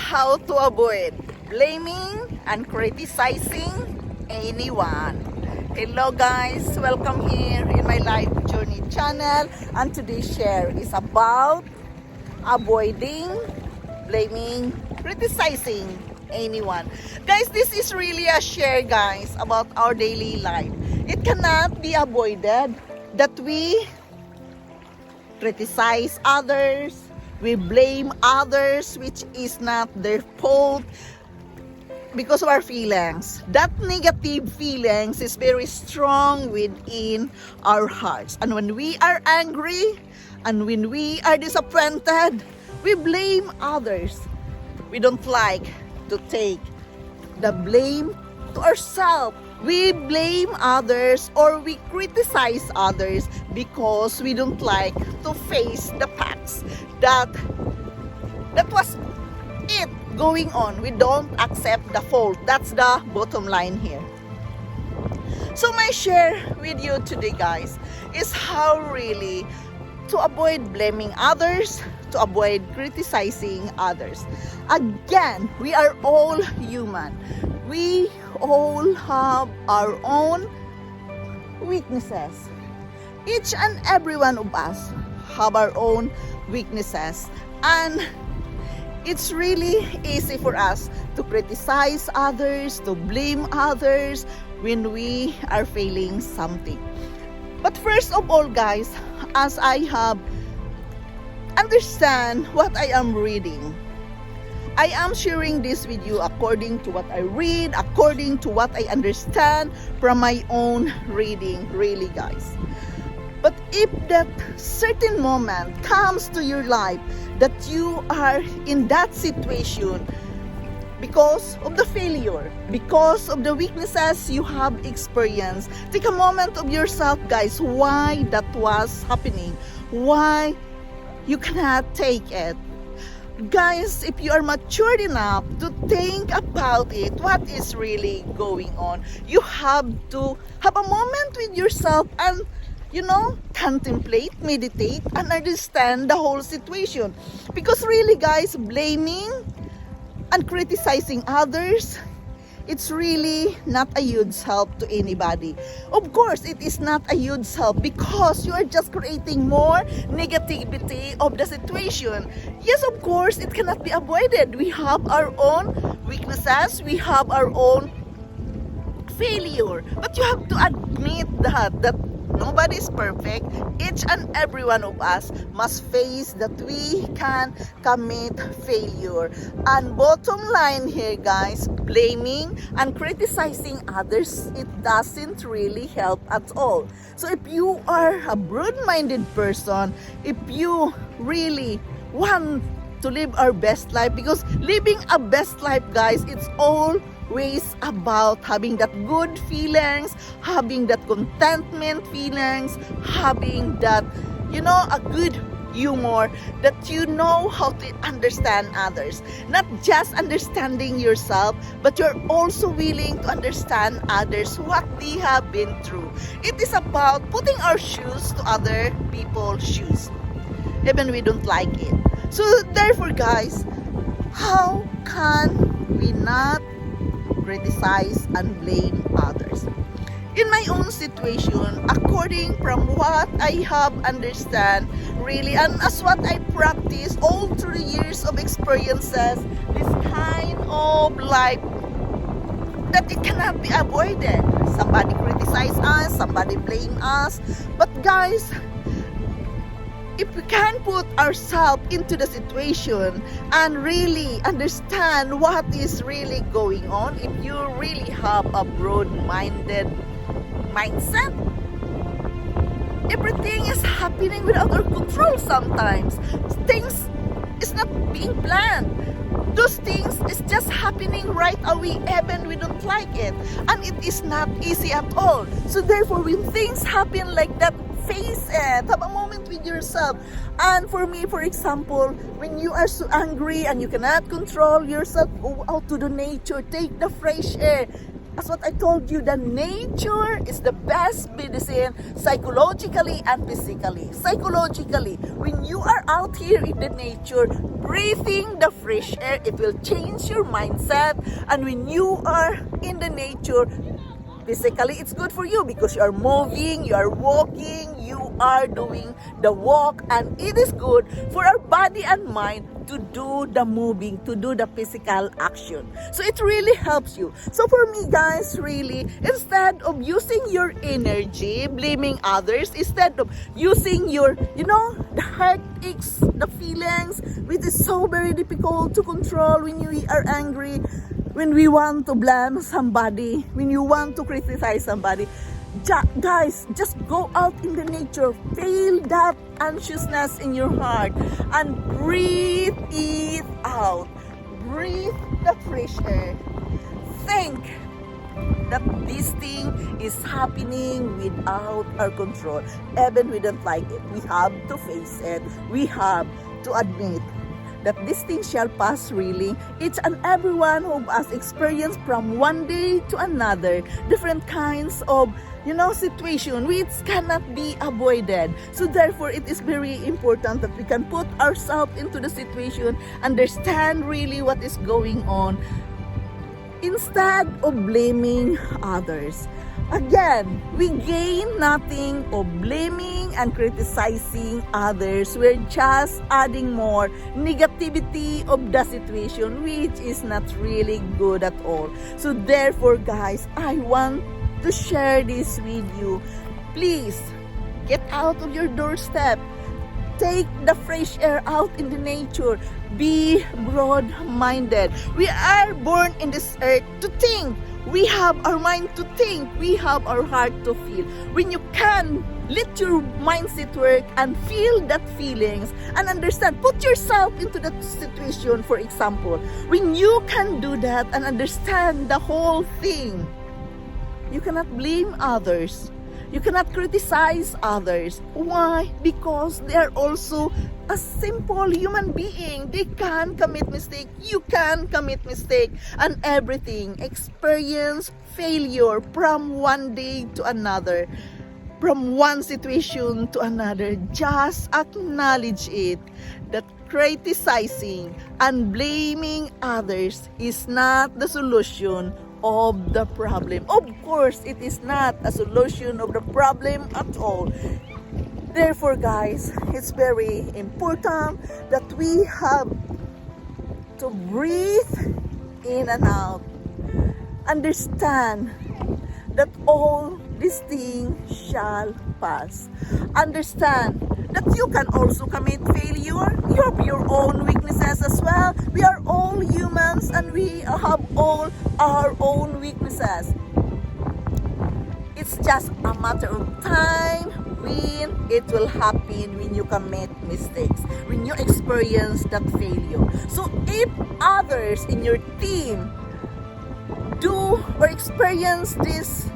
how to avoid blaming and criticizing anyone. Hello guys, welcome here in my Life Journey channel, and today's share is about avoiding blaming, criticizing anyone. Guys, this is really a share, guys, about our daily life. It cannot be avoided that we criticize others, we blame others, which is not their fault, because of our feelings. That negative feelings is very strong within our hearts. And when we are angry and when we are disappointed, we blame others. We don't like to take the blame to ourselves. We blame others or we criticize others because we don't like to face the facts that was it going on. We don't accept the fault. That's the bottom line here. So my share with you today, guys, is how really to avoid blaming others, to avoid criticizing others. Again, we are all human. We all have our own weaknesses. Each and every one of us have our own weaknesses, and it's really easy for us to criticize others, to blame others when we are failing something. But first of all, guys, as I have understand what I am reading, I am sharing this with you according to what I read, according to what I understand from my own reading, really, guys. But if that certain moment comes to your life that you are in that situation because of the failure, because of the weaknesses you have experienced, take a moment of yourself, guys, why that was happening, why you cannot take it. Guys, if you are matured enough to think about it, what is really going on, you have to have a moment with yourself and, contemplate, meditate, and understand the whole situation. Because really, guys, blaming and criticizing others, it's really not a huge help to anybody. Of course, it is not a huge help because you are just creating more negativity of the situation. Yes, of course, it cannot be avoided. We have our own weaknesses. We have our own failure. But you have to admit that nobody is perfect. Each and every one of us must face that we can commit failure. And bottom line here, guys, blaming and criticizing others, it doesn't really help at all. So if you are a broad-minded person, if you really want to live our best life, because living a best life, guys, it's always about having that good feelings, having that contentment feelings, having that, a good humor, that you know how to understand others. Not just understanding yourself, but you're also willing to understand others, what they have been through. It is about putting our shoes to other people's shoes, even we don't like it. So therefore, guys, how can we not criticize and blame others? In my own situation, according from what I have understand, really, and as what I practice all through the years of experiences, this kind of life, that it cannot be avoided. Somebody criticize us, somebody blame us. But guys, if we can put ourselves into the situation and really understand what is really going on, if you really have a broad-minded mindset, everything is happening without our control sometimes. Things is not being planned. Those things is just happening right away, even we don't like it. And it is not easy at all. So therefore, when things happen like that, face it. Have a moment with yourself. And for me, for example, when you are so angry and you cannot control yourself, go out to the nature, take the fresh air. as what I told you, the nature is the best medicine psychologically and physically. Psychologically, when you are out here in the nature, breathing the fresh air, it will change your mindset. And when you are in the nature, physically, it's good for you because you are moving, you are walking, you are doing the walk, and it is good for our body and mind to do the moving, to do the physical action. So it really helps you. So for me, guys, really, instead of using your energy, blaming others, instead of using your, the heartaches, the feelings, which is so very difficult to control when you are angry, when we want to blame somebody, when you want to criticize somebody, guys, just go out in the nature, feel that anxiousness in your heart, and breathe it out. Breathe the fresh air. Think that this thing is happening without our control. Even we don't like it, we have to face it. We have to admit that this thing shall pass really. Each and every one of us experience from one day to another different kinds of situation which cannot be avoided. So therefore, it is very important that we can put ourselves into the situation, understand really what is going on, instead of blaming others. Again, we gain nothing of blaming and criticizing others. We're just adding more negativity of the situation, which is not really good at all. So therefore, guys, I want to share this with you. Please, get out of your doorstep. Take the fresh air out in the nature. Be broad-minded. We are born in this earth to think. We have our mind to think. We have our heart to feel. When you can let your mindset work and feel that feelings and understand, put yourself into that situation, for example. When you can do that and understand the whole thing, you cannot blame others. You cannot criticize others. Why? Because they are also a simple human being. They can commit mistake. You can commit mistake. And everything. Experience failure from one day to another. From one situation to another. Just acknowledge it. That criticizing and blaming others is not the solution of the problem. Of course, it is not a solution of the problem at all. Therefore, guys, it's very important that we have to breathe in and out. Understand that all these things shall pass. Understand that you can also commit failure. You have your own weaknesses as well. We are all humans and we have all our own weaknesses. It's just a matter of time when it will happen, when you commit mistakes, when you experience that failure. So if others in your team do or experience this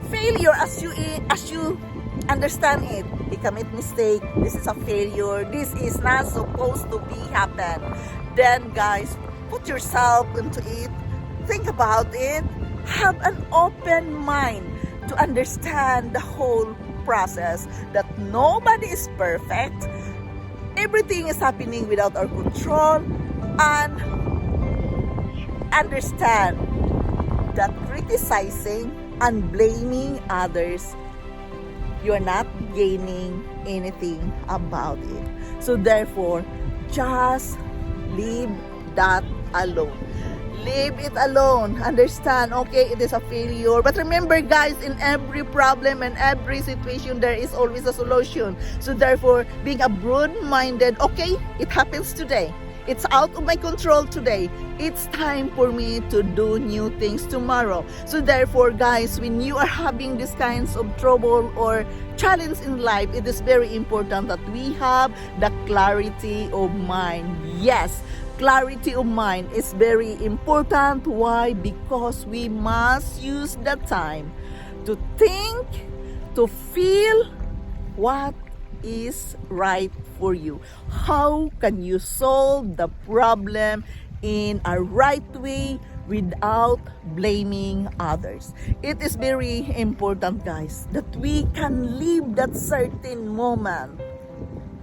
failure as you understand it, they commit mistake, this is a failure, this is not supposed to be happen, then guys, put yourself into it, think about it, have an open mind to understand the whole process, that nobody is perfect, everything is happening without our control, and understand that criticizing and blaming others, you're not gaining anything about it. So therefore, just leave that alone. Leave it alone. Understand, okay, it is a failure. But remember, guys, in every problem and every situation, there is always a solution. So therefore, being a broad-minded, okay, it happens today. It's out of my control today. It's time for me to do new things tomorrow. So therefore, guys, when you are having these kinds of trouble or challenge in life, it is very important that we have the clarity of mind. Yes, clarity of mind is very important. Why? Because we must use the time to think, to feel what is right for you. How can you solve the problem in a right way without blaming others. It is very important, guys, that we can live that certain moment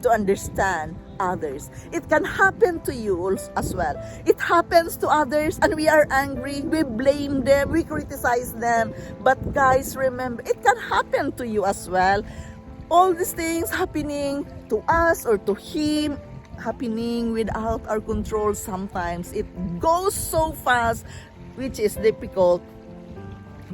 to understand others. It can happen to you as well. It happens to others and we are angry, we blame them, we criticize them. But guys, remember, it can happen to you as well. All these things happening to us or to him, happening without our control sometimes. It goes so fast, which is difficult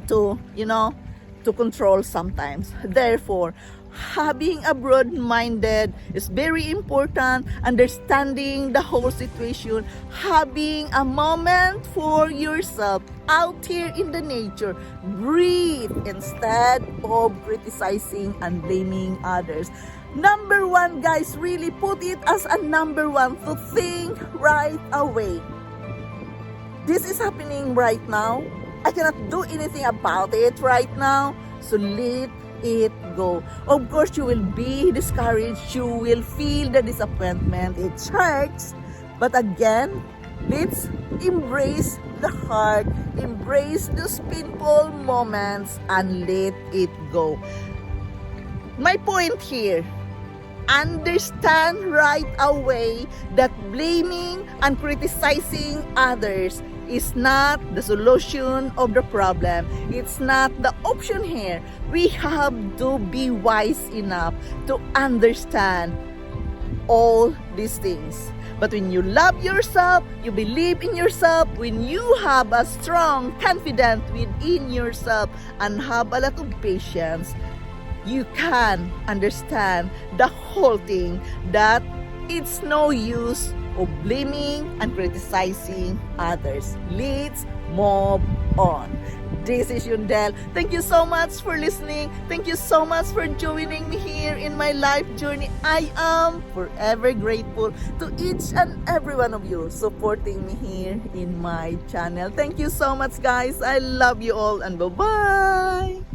to, to control sometimes. Therefore, having a broad-minded is very important, understanding the whole situation, having a moment for yourself out here in the nature, breathe instead of criticizing and blaming others. Number one, guys, really put it as a number one, to think right away. This is happening right now. I cannot do anything about it right now, so let it go. Of course, you will be discouraged, you will feel the disappointment, it hurts, but again, let's embrace the heart, embrace those painful moments and let it go. My point here, understand right away that blaming and criticizing others is not the solution of the problem. It's not the option here. We have to be wise enough to understand all these things. But when you love yourself, you believe in yourself, when you have a strong confidence within yourself and have a lot of patience, you can understand the whole thing, that it's no use of blaming and criticizing others. Let's move on. This is Yundel. Thank you so much for listening. Thank you so much for joining me here in my life journey. I am forever grateful to each and every one of you supporting me here in my channel. Thank you so much, guys. I love you all and bye-bye.